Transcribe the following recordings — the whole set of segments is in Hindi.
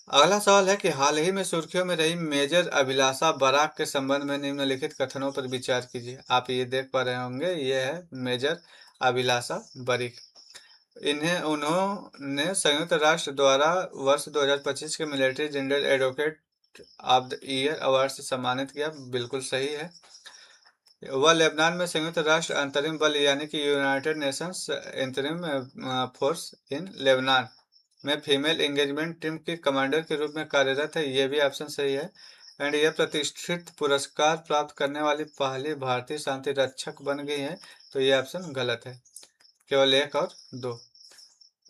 अगला सवाल है कि हाल ही में सुर्खियों में रही मेजर अभिलाषा बराक के संबंध में निम्नलिखित कथनों पर विचार कीजिए। आप ये देख पा रहे होंगे, ये है मेजर अभिलाषा बरीक। इन्हें उन्होंने संयुक्त राष्ट्र द्वारा वर्ष 2025 के military general advocate of the year award से सम्मानित किया। बिल्कुल सही है। वह लेबनान में संयुक्त राष्ट्र अंतरिम बल यानी कि united nations interim force in Lebanon में फीमेल एंगेजमेंट टीम के कमांडर के रूप में कार्यरत है। ये भी ऑप्शन सही है। एंड यह प्रतिष्ठित पुरस्कार प्राप्त करने वाली पहली भारतीय शांति रक्षक बन गई है। तो ये ऑप्शन गलत है, केवल 1 और 2।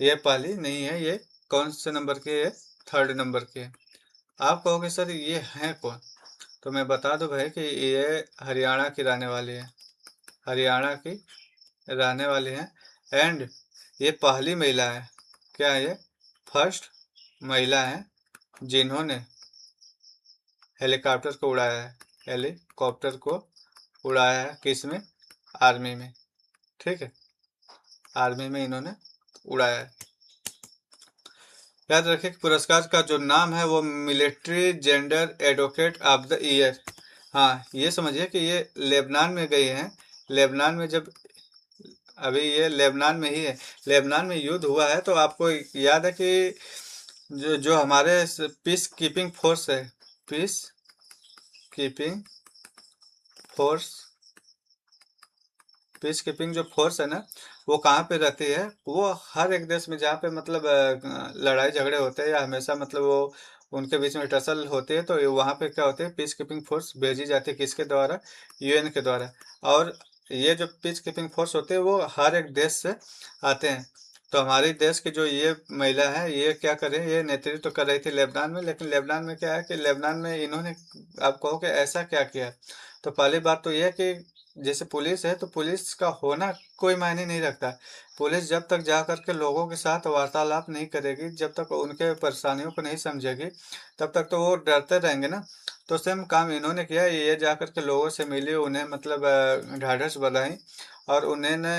ये पहली नहीं है। ये कौन से नंबर की है? 3rd नंबर की है। आप कहोगे सर ये है कौन? तो मैं बता दूं भाई कि ये हरियाणा की रहने वाली है, हरियाणा की रहने वाली है। एंड ये पहली महिला है। क्या है ये? फर्स्ट महिला है जिन्होंने हेलीकॉप्टर को उड़ाया है। हेलीकॉप्टर को उड़ाया है किस में? आर्मी में। ठीक है, आर्मी में इन्होंने उड़ाया है। याद रखें कि पुरस्कार का जो नाम है वो military gender advocate of the year. हाँ, ये समझिए कि ये लेबनान में गई हैं। लेबनान में जब अभी ये लेबनान में ही है, लेबनान में युद्ध हुआ है, तो आपको याद है कि जो जो हमारे पीस कीपिंग फोर्स है, peace keeping force, peace keeping जो फोर्स है ना, वो कहाँ पे रहती है? वो हर एक देश में जहाँ पे मतलब लड़ाई झगड़े होते हैं या हमेशा मतलब वो उनके बीच में टसल होती है, तो वहाँ पे क्या होते हैं? पीस कीपिंग फोर्स भेजी जाती है। किसके द्वारा? यूएन के द्वारा। और ये जो पीस कीपिंग फोर्स होते हैं वो हर एक देश से आते हैं। तो हमारे देश की जो ये महिला है, ये क्या कर रही है? ये नेतृत्व तो कर रही थी लेबनान में, लेकिन लेबनान में क्या है कि लेबनान में इन्होंने, आप कहो कि ऐसा क्या किया? तो पहली बात तो यह है कि जैसे पुलिस है, तो पुलिस का होना कोई मायने नहीं रखता। पुलिस जब तक जा करके लोगों के साथ वार्तालाप नहीं करेगी, जब तक उनके परेशानियों को नहीं समझेगी, तब तक तो वो डरते रहेंगे ना। तो सेम काम इन्होंने किया, ये जा करके लोगों से मिली, उन्हें मतलब ढाढ़स बंधाई, और उन्होंने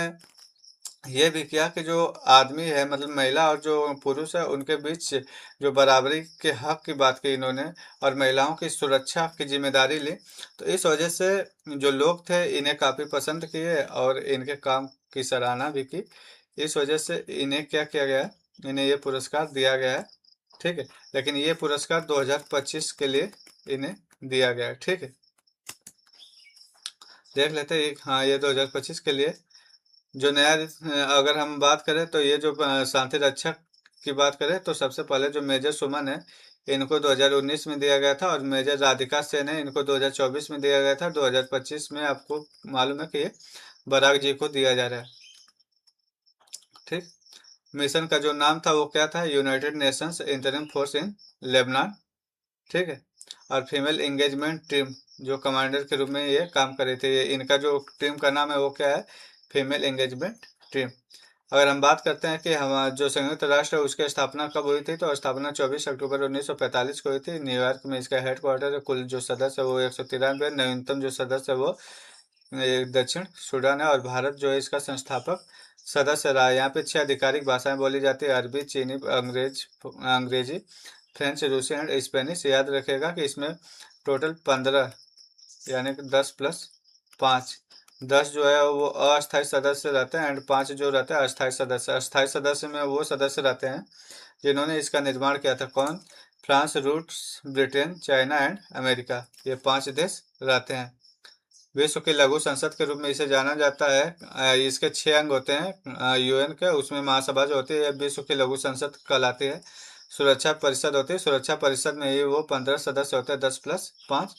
ये भी किया कि जो आदमी है, मतलब महिला और जो पुरुष है, उनके बीच जो बराबरी के हक की बात की इन्होंने, और महिलाओं की सुरक्षा की जिम्मेदारी ली। तो इस वजह से जो लोग थे इन्हें काफ़ी पसंद किए और इनके काम की सराहना भी की। इस वजह से इन्हें क्या किया गया? इन्हें ये पुरस्कार दिया गया है। ठीक है, लेकिन ये पुरस्कार 2025 के लिए इन्हें दिया गया है। ठीक है, देख लेते हैं। हाँ, ये 2025 के लिए जो नया, अगर हम बात करें तो ये जो शांति रक्षक की बात करें, तो सबसे पहले जो मेजर सुमन है, इनको 2019 में दिया गया था, और मेजर राधिका सेन है, इनको 2024 में दिया गया था। 2025 में आपको मालूम है कि ये बराक जी को दिया जा रहा है। ठीक। मिशन का जो नाम था वो क्या था? United Nations interim force in Lebanon. ठीक है, और फीमेल एंगेजमेंट टीम जो कमांडर के रूप में ये काम कर रहे थे, ये इनका जो टीम का नाम है वो क्या है? Female engagement team. अगर हम बात करते हैं कि हम जो संयुक्त राष्ट्र है उसकी स्थापना कब हुई थी, तो स्थापना 24 अक्टूबर 1945 को हुई थी। न्यूयॉर्क में इसका हेडक्वार्टर है। कुल जो सदस्य है वो 193। नवीनतम जो सदस्य है वो दक्षिण सूडान है। और भारत जो है इसका संस्थापक सदस्य रहा है। यहाँ पे 6 आधिकारिक भाषाएं बोली जाती है: अरबी, चीनी, अंग्रेजी, फ्रेंच, रूसी एंड स्पेनिश। याद रखेगा कि इसमें टोटल 15, यानी कि 10+5, 10 जो है वो अस्थायी सदस्य रहते हैं, एंड 5 जो रहते हैं अस्थायी सदस्य। अस्थायी सदस्य में वो सदस्य रहते हैं जिन्होंने इसका निर्माण किया था। कौन? फ्रांस, रूस, ब्रिटेन, चाइना एंड अमेरिका। ये 5 देश रहते हैं। विश्व की लघु संसद के रूप में इसे जाना जाता है। इसके 6 अंग होते हैं यूएन के। उसमें महासभा जो होती है विश्व की लघु संसद कहलाती है। सुरक्षा परिषद होती है, सुरक्षा परिषद में ही वो 15 सदस्य होते हैं, 10+5।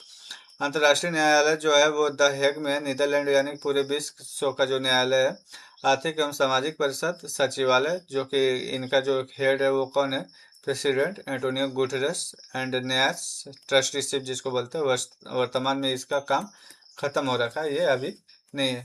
अंतर्राष्ट्रीय न्यायालय जो है वो द हेग में है, नीदरलैंड, यानी पूरे विश्व का जो न्यायालय है। आर्थिक एवं सामाजिक परिषद सचिवालय, जो कि इनका जो हेड है वो कौन है? President Antonio Guterres. एंड न्यास ट्रस्टीशिप जिसको बोलते हैं, वर्तमान में इसका काम खत्म हो रखा है, ये अभी नहीं है।